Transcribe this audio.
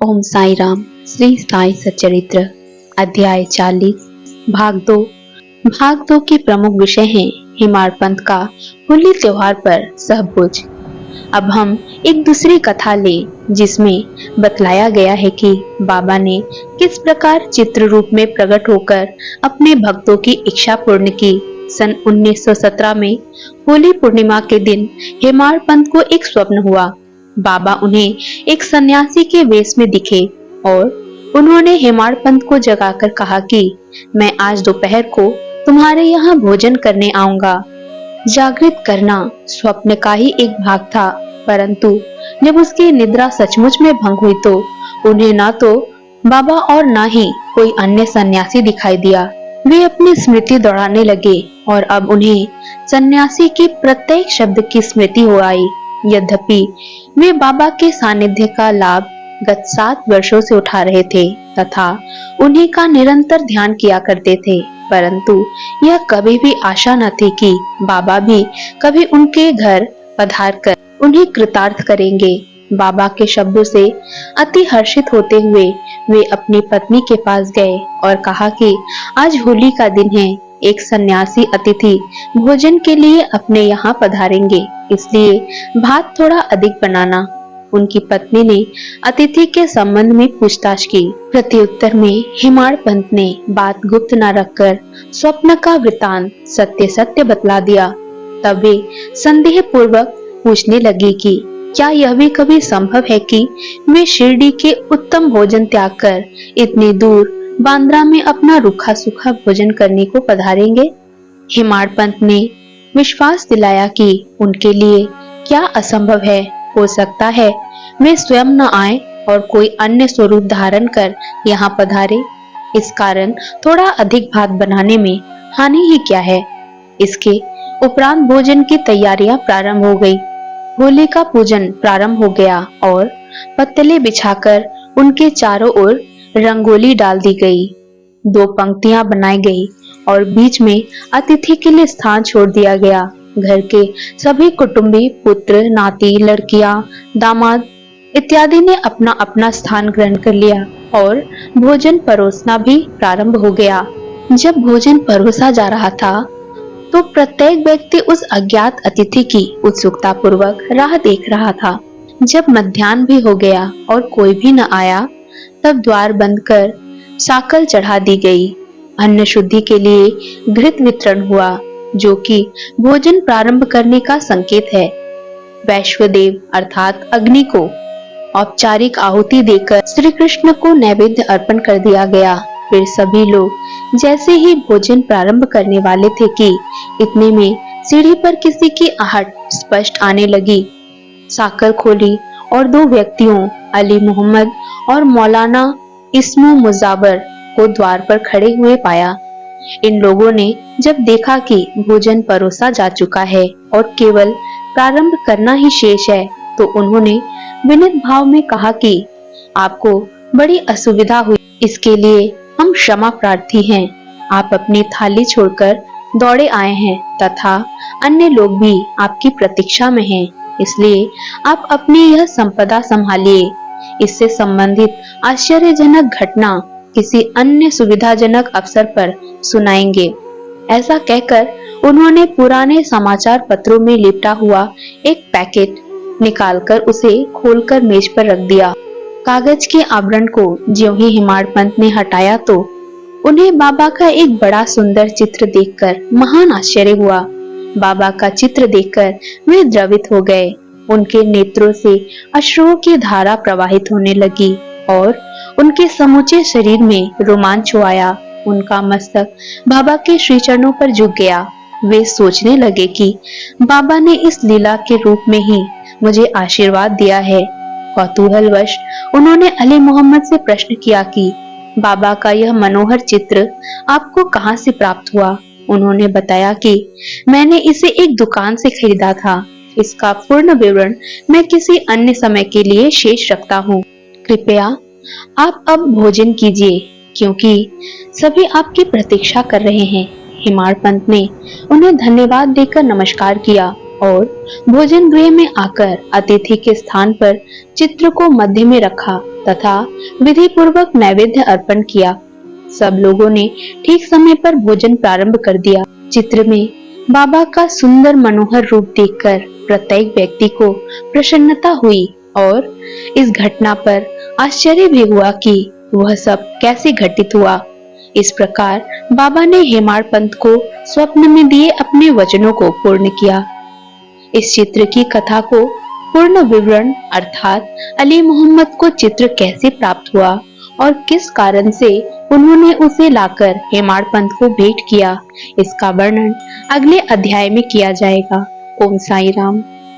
ओम साई राम। श्री साई सच्चरित्र अध्याय 40 भाग 2। भाग 2 के प्रमुख विषय हैं हिमाड़ पंथ का होली त्योहार पर सहभोज। अब हम एक दूसरी कथा ले जिसमें बतलाया गया है कि बाबा ने किस प्रकार चित्र रूप में प्रकट होकर अपने भक्तों की इच्छा पूर्ण की। सन 1917 में होली पूर्णिमा के दिन हिमाड़ पंथ को एक स्वप्न हुआ। बाबा उन्हें एक सन्यासी के वेश में दिखे और उन्होंने हिमाड़ पंथ को जगाकर कहा कि मैं आज दोपहर को तुम्हारे यहाँ भोजन करने आऊंगा। जागृत करना स्वप्न का ही एक भाग था, परंतु जब उसकी निद्रा सचमुच में भंग हुई तो उन्हें ना तो बाबा और ना ही कोई अन्य सन्यासी दिखाई दिया। वे अपनी स्मृति दौड़ाने लगे और अब उन्हें सन्यासी के प्रत्येक शब्द की स्मृति हो आई। यद्यपि वे बाबा के सानिध्य का लाभ गत 7 वर्षों से उठा रहे थे तथा उन्हीं का निरंतर ध्यान किया करते थे, परंतु यह कभी भी आशा न थी कि बाबा भी कभी उनके घर पधार कर उन्हें कृतार्थ करेंगे। बाबा के शब्दों से अति हर्षित होते हुए वे अपनी पत्नी के पास गए और कहा कि आज होली का दिन है, एक सन्यासी अतिथि भोजन के लिए अपने यहाँ पधारेंगे, इसलिए भात थोड़ा अधिक बनाना। उनकी पत्नी ने अतिथि के संबंध में पूछताछ की। प्रत्युत्तर में हिमाड़ पंथ ने बात गुप्त न रखकर स्वप्न का वृतांत सत्य सत्य बतला दिया। तब वे संदेह पूर्वक पूछने लगी कि क्या यह भी कभी संभव है कि वे शिरडी के उत्तम भोजन त्याग कर इतनी दूर बांद्रा में अपना रूखा सूखा भोजन करने को पधारेंगे। हिमाड़ पंथ ने विश्वास दिलाया कि उनके लिए क्या असंभव है। हो सकता है वे स्वयं न आए और कोई अन्य स्वरूप धारण कर यहाँ पधारे। इस कारण थोड़ा अधिक भात बनाने में हानि ही क्या है। इसके उपरांत भोजन की तैयारियां प्रारंभ हो गई। होली का पूजन प्रारंभ हो गया और पत्तले बिछाकर उनके चारों ओर रंगोली डाल दी गई। 2 पंक्तियां बनाई गई और बीच में अतिथि के लिए स्थान छोड़ दिया गया। घर के सभी कुटुंबी पुत्र, नाती, लड़कियां, दामाद इत्यादि ने अपना अपना स्थान ग्रहण कर लिया और भोजन परोसना भी प्रारंभ हो गया। जब भोजन परोसा जा रहा था तो प्रत्येक व्यक्ति उस अज्ञात अतिथि की उत्सुकता पूर्वक राह देख रहा था। जब मध्याह्न भी हो गया और कोई भी न आया, तब द्वार बंद कर साकल चढ़ा दी गई। अन्न शुद्धि के लिए घृत वितरण हुआ, जो कि भोजन प्रारंभ करने का संकेत है। वैश्वदेव अर्थात अग्नि को औपचारिक आहुति देकर श्री कृष्ण को नैवेद्य अर्पण कर दिया गया। फिर सभी लोग जैसे ही भोजन प्रारंभ करने वाले थे कि इतने में सीढ़ी पर किसी की आहट स्पष्ट आने लगी। साकल खोली और 2 व्यक्तियों अली मोहम्मद और मौलाना इस्मू मुजावर को द्वार पर खड़े हुए पाया। इन लोगों ने जब देखा कि भोजन परोसा जा चुका है और केवल प्रारंभ करना ही शेष है, तो उन्होंने विनीत भाव में कहा कि आपको बड़ी असुविधा हुई, इसके लिए हम क्षमा प्रार्थी हैं। आप अपनी थाली छोड़कर दौड़े आए हैं तथा अन्य लोग भी आपकी प्रतीक्षा में हैं, इसलिए आप अपनी यह संपदा संभालिए। इससे संबंधित आश्चर्यजनक घटना किसी अन्य सुविधाजनक अवसर पर सुनाएंगे। ऐसा कहकर उन्होंने पुराने समाचार पत्रों में लिपटा हुआ एक पैकेट निकालकर उसे खोलकर मेज पर रख दिया। कागज के आवरण को ज्यों ही हिमाड़ पंथ ने हटाया तो उन्हें बाबा का एक बड़ा सुंदर चित्र देखकर महान आश्चर्य हुआ। बाबा का चित्र देखकर वे द्रवित हो गए। उनके नेत्रों से अश्रुओं की धारा प्रवाहित होने लगी और उनके समूचे शरीर में रोमांच हो आया। उनका मस्तक बाबा के श्री चरणों पर झुक गया। वे सोचने लगे कि बाबा ने इस लीला के रूप में ही मुझे आशीर्वाद दिया है। कौतूहलवश उन्होंने अली मोहम्मद से प्रश्न किया कि बाबा का यह मनोहर चित्र आपको कहां से प्राप्त हुआ। उन्होंने बताया कि मैंने इसे एक दुकान से खरीदा था। इसका पूर्ण विवरण मैं किसी अन्य समय के लिए शेष रखता हूँ। कृपया आप अब भोजन कीजिए, क्योंकि सभी आपकी प्रतीक्षा कर रहे हैं। हिमाड़ पंथ ने उन्हें धन्यवाद देकर नमस्कार किया और भोजन गृह में आकर अतिथि के स्थान पर चित्र को मध्य में रखा तथा विधि पूर्वक नैवेद्य अर्पण किया। सब लोगों ने ठीक समय पर भोजन प्रारंभ कर दिया। चित्र में बाबा का सुंदर मनोहर रूप देखकर प्रत्येक व्यक्ति को प्रसन्नता हुई और इस घटना पर आश्चर्य भी हुआ कि वह सब कैसे घटित हुआ। इस प्रकार बाबा ने हेमाड़ पंत को स्वप्न में दिए अपने वचनों को पूर्ण किया। इस चित्र की कथा को पूर्ण विवरण अर्थात अली मोहम्मद को चित्र कैसे प्राप्त हुआ और किस कारण से उन्होंने उसे लाकर हेमाड़ पंत को भेंट किया, इसका वर्णन अगले अध्याय में किया जाएगा। ओम साई राम।